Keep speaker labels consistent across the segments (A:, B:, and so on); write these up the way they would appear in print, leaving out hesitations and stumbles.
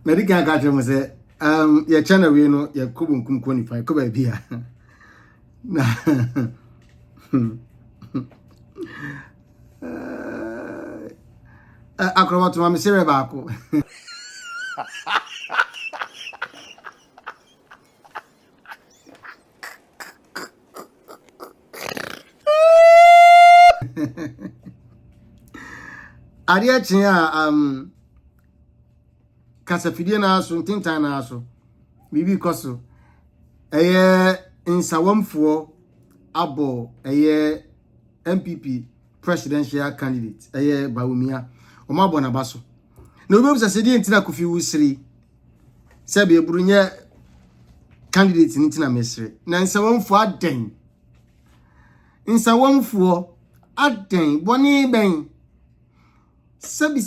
A: Medical catch him say, your channel, you know, your kubun kum quantify, could be here. Acrobat to my cerebral. Adia chia kasafidie na so tintan na so bibi koso Nsawam fo abo MPP presidential candidate Bawumia o ma bona baso na obi obisa se die ntina kofi wusiri se be eburunya candidate ntina mesre na Nsawam fo aden Nsawam fo aden boni ben Sebi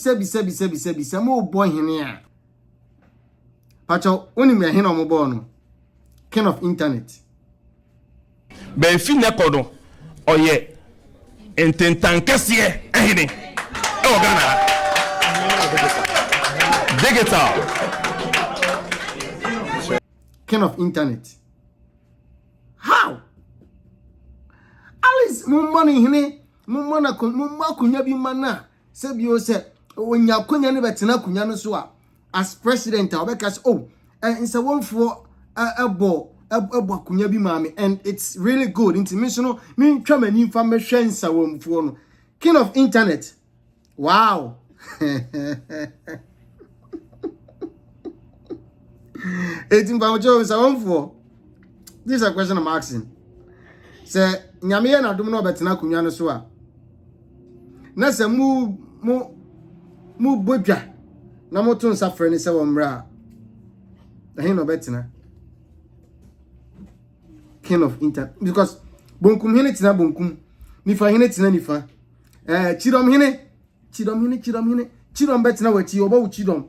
A: mo boy hene a pacho oni me hene o boy no king of internet
B: be fi ne kodo oye ententan kese ehene e o Ghana digital
A: king of internet how Alice mo money hene mo mona ko mo akunya bi mana Sebio said, when you couldn't never tena kunyano so as president, I'll because Nsawam for a kunya bi mami, and it's really good. International mean come and information Nsawam for king of internet. Wow. It's Nsawam for this is a question I'm asking. Say, Nyame na dum no betena kunyano so na se mu bodwa na moto nsafre ni se wo mra ahin no betina king of internet because bonkum hene tina bonkum nifa hene tina nifa chidom betina wachi oba wu chidom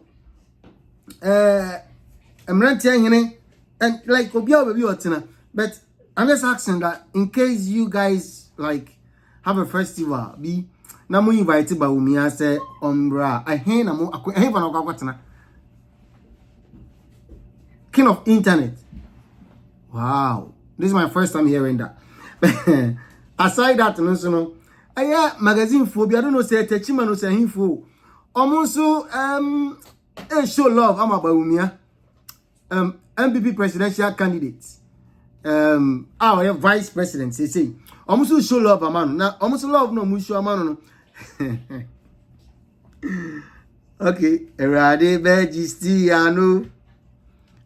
A: emrantia hene and like obia obi otina but I'm just asking that in case you guys like have a festival be na mo invite Bawumia say ombra ahen na mo ahen fa na kwatena king of internet. Wow, this is my first time hearing that. Aside that no magazine phobia I don't know say techima no say hinfo omonso show love am Bawumia MPP presidential candidate our vice president say omonso show love amano na omonso love no mu show amano no okay, erade bejistiano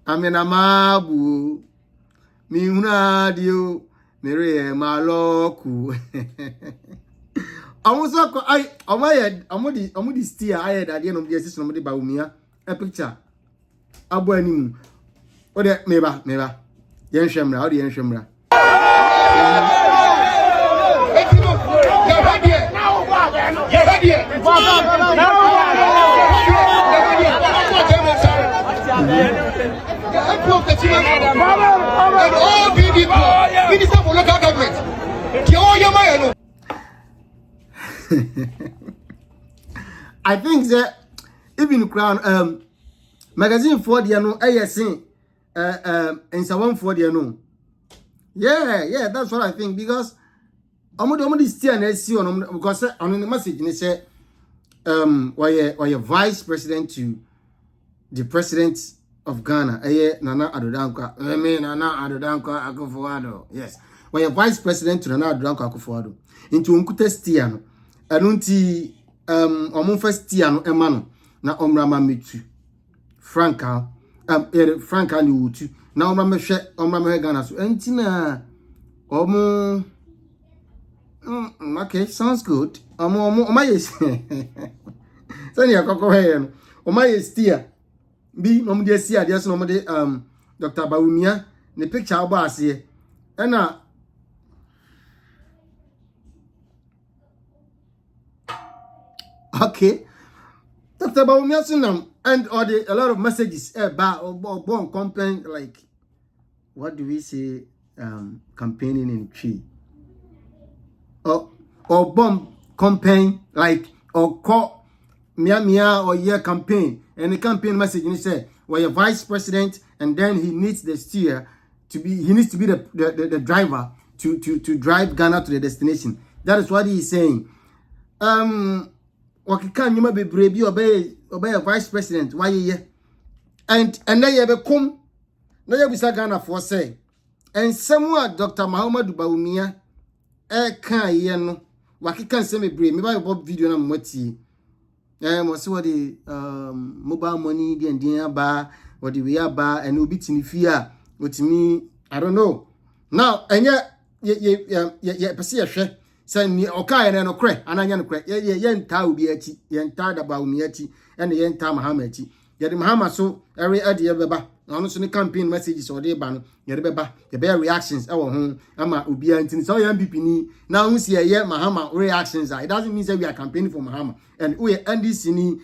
A: amena mabu mi huna dio mere maloku amuso ko ai amudi stia ai da de no de sisi no de Bawumia a picture abo animu o de meba yen hwemra o de yen hwemra Minister for local government. I think that even crown magazine for the no ASN Nsawam for the no. Yeah, that's what I think because omo still na see on because on the message they say why vice president to the president of Ghana Nana Addo Nana Addo Akufo-Addo. Yes, why vice president to Nana Addo Akufo-Addo into unkute stia no anunti omo first stia no ema no na omrama metu franka franka ni wutu na omrama Ghana so entina omo okay, sounds good. Yes. Send your cocoa hair. Yes, dear. Be no dear, see, I just know Dr. Bawumia, the picture of us here. And okay, Dr. Bawumia, and a lot of messages about born complaint like what do we say? Campaigning in tree. Or bomb campaign like or call mia or year campaign, and the campaign message and he said, well, you're vice president, and then he needs the steer to be, he needs to be the driver to drive Ghana to the destination. That is what he is saying. Wakika nyuma bebre bi obey vice president why ye and na ye be kom na ye bisa Ghana for say and somewhere Dr. Muhammadu Bawumia kan ye no wakika nsem bebre me ba bob video na mwati mo se what the mobile money den aba what the we aba and obi tini fia otimi I don't know now enye ye pese ye hwe say ni okai na no kre ananya no kre ye nta obi achi ye nta da Bawumia achi ene ye nta Mahama achi ye de Mahama so every ade beba no so ni campaign messages or dey ba no ye de beba ye be reactions e wo ho ama obi anti so ye MPP ni na hu see ye Mahama reactions it doesn't mean say we are campaigning for Mahama and we NDC ni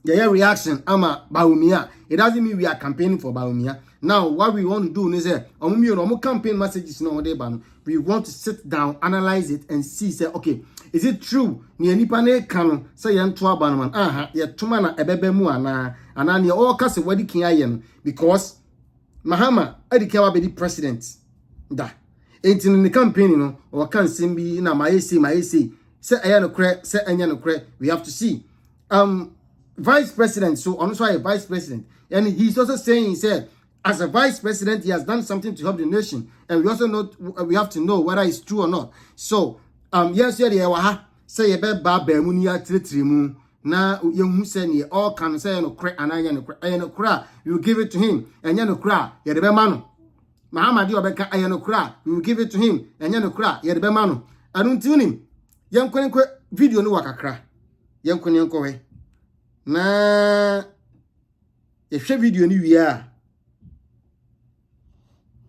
A: ye reaction ama Bawumia it doesn't mean we are campaigning for Bawumia. Now what we want to do is omo campaign messages no dey ba no we want to sit down analyze it and see say okay is it true ni anipa na ka no say ye nto aba no man ye tuma na ebebe mu ana ne all ka say wadi kin aye no because Mahama adike wa be the president da entin ni campaign no o kan sembi na ma yesi say aye no kre say anya no kre we have to see vice president so on so vice president and he's also saying he said as a vice president he has done something to help the nation and we also know we have to know whether it's true or not so yes ye wa ha say ye be ba mu ni atretire mu na ye hu say ne all can say no kre ananya no kre aye no kra you give it to him anya no kra ye de be ma no Mahama di obeka aye no kra you give it to him anya no kra ye de be ma no anu ntiunim ye nkwenkwe video no wakakra ye nkwenkwe we na ye hwe video ni wi a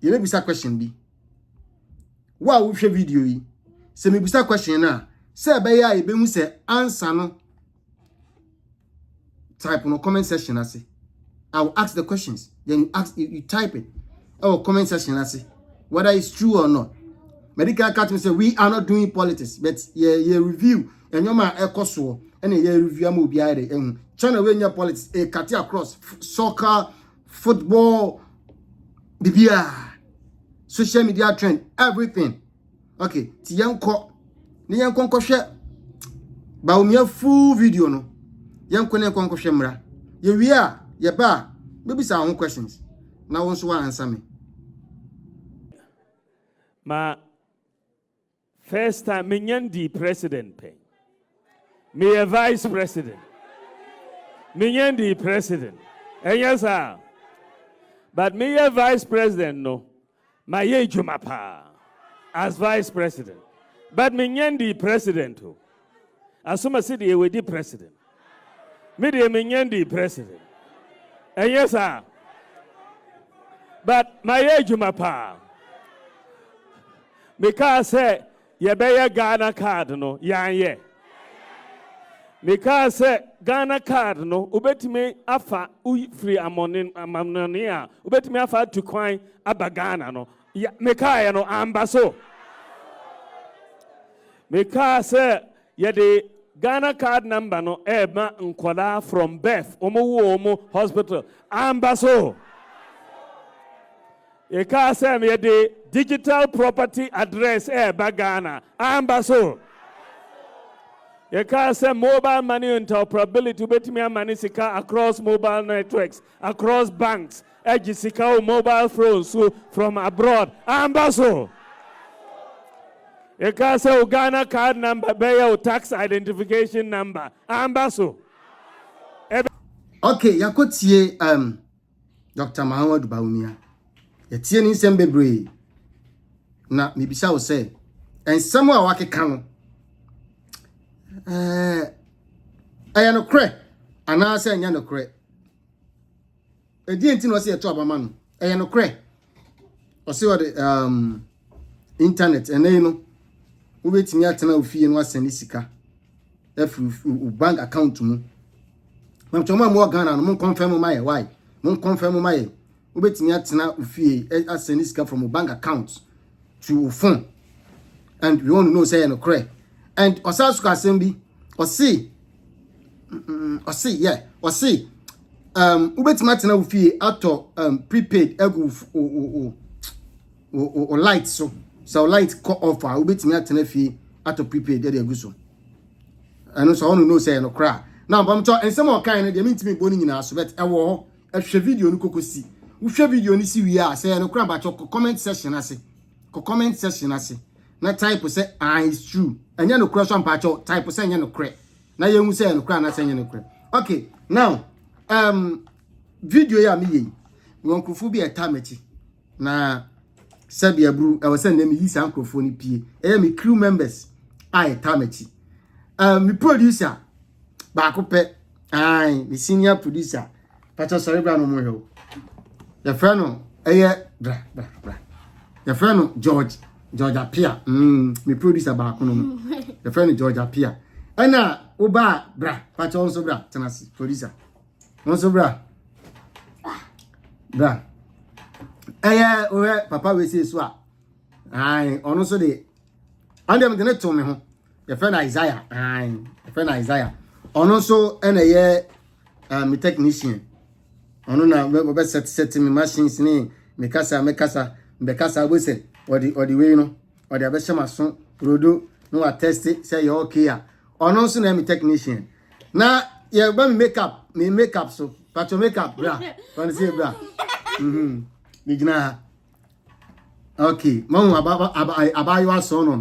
A: ye be bisa question bi wa wo hwe video yi se me bisa question na se be ya e be hu se answer no type no comment section ase I will ask the questions then you type it or comment section ase whether it's true or not. Medical cartoon say we are not doing politics but ye review and your man ekoso and ye review am obi ade channel we nya politics e cut across soccer football bibia social media trend everything okay ti yanko ni yanko hwe Bawumia full video no yanko ne yanko hwe mra ye wi a ye ba maybe some questions now won so answer me
C: ma first time me president pay me a vice president me president and yes sir but me a vice president no my ye jumapa as vice president but me president too asuma city we the president me the president and yes sir but my ye jumapa because say ye be Ghana card no ye because Ghana card no ubetime afa free amone a ubetime afa to kwan aba Ghana no ya meka no ambaso because ye the Ghana card number no ema nkola from birth omo hospital ambaso ye ka say me the digital property address ba Ghana ambaso ye can say mobile money interoperability betimi money sika across mobile networks, across banks, sika mobile phones so from abroad. Ambaso. Ye can say Ghana card number, be tax identification number. Ambaso.
A: Okay, yakotie Dr. Muhammadu Bawumia. Ye tie ni nsem bebre. Na mibisa wo say en samu a wakeka no ayano kre ana se anya no kre edi enti no se eto abama no ayano kre o se o de internet ene no wo betimi atena ofie no asani sika efu bank account mu mam choma mo Ghana no mon confirm my why mon confirm my wo betimi atena ofie asani sika from a bank account to phone and we want to know say ayano kre and osasuka assembly or see, yeah, or see. Ubetima ufi ato prepaid egu o light so light cut offer ubetima atena fi ato prepaid dey egu so. And so onu know say no cry. Now bam to ensem o kan dey mintimi boni nyina so bet ewo ho ehwe video no kokosi. Wo hwe video ni si wi a say no cry ba cho comment section ase. Comment section ase. Na type say it's true. Anya no cry so ampa cho type say anya no cry. Na ye hu say no cry na say anya no cry. Okay, now video ya mi yi won krofo bi etameti na sabia bru e wose na mi yi san krofo ni pie e mi crew members etameti mi producer ba ko pe mi senior producer pato sorry bra no mo he the friend no bra the friend no George Apia mi producer ba ko no the friend George Apia ana oba bra pato onso bra tenasi producer onso bra papa we say so ono so de andem de to me ho your friend Isaiah ono so ye me technician ono na be set me machines ni me kasa we say odi we no odi abehye maso rodo no wa test say you okay a ono so na me technician na ye ba me makeup so but your makeup bra want to say bra Nigina. Okay, mama aba you so no.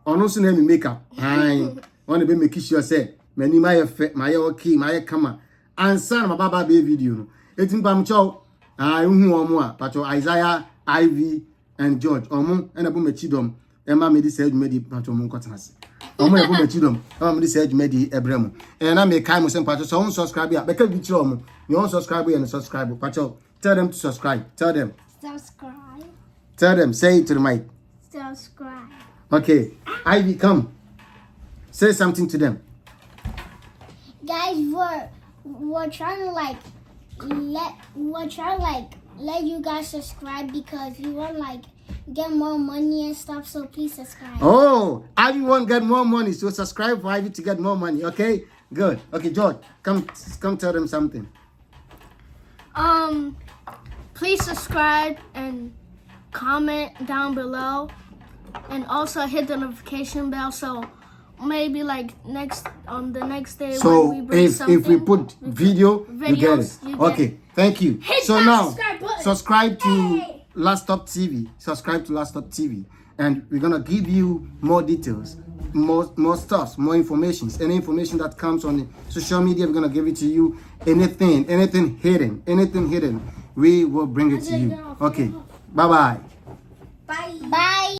A: Ono so na me makeup. Ai, want be make sure say mani my okay, my camera. Ansa na baba be video no. Etim pam chow. Ai hu omo a, but Isaiah, Ivy and George. Omo na bu machidom. Emma me this edge me di but omo nkotanase. Omo na bu machidom. Emma me this edge me di ebrem. E na me kai mo sem patcho so subscribe ya. Be ka bi chiro omo. You subscribe and subscribe. Patcho, tell them to subscribe. Tell them.
D: Subscribe.
A: Tell them. Say it to the mic.
D: Subscribe.
A: Okay. Ivy, come. Say something to them.
D: Guys, we're trying to let you guys subscribe because we want get more money and stuff. So please subscribe.
A: Oh, Ivy won't get more money, so subscribe for Ivy to get more money. Okay. Good. Okay, George, come tell them something.
D: Please subscribe and comment down below, and also hit the notification bell so maybe the next day
A: So
D: when we bring
A: if we put video, you get it. Okay,
D: it.
A: thank you.
D: Hit
A: So
D: that
A: now
D: subscribe button.
A: subscribe to Last Stop TV. Subscribe to Last Stop TV, and we're gonna give you more details, more stuff, more information. Any information that comes on the social media, we're gonna give it to you. Anything hidden, we will bring it to you. Okay, bye bye.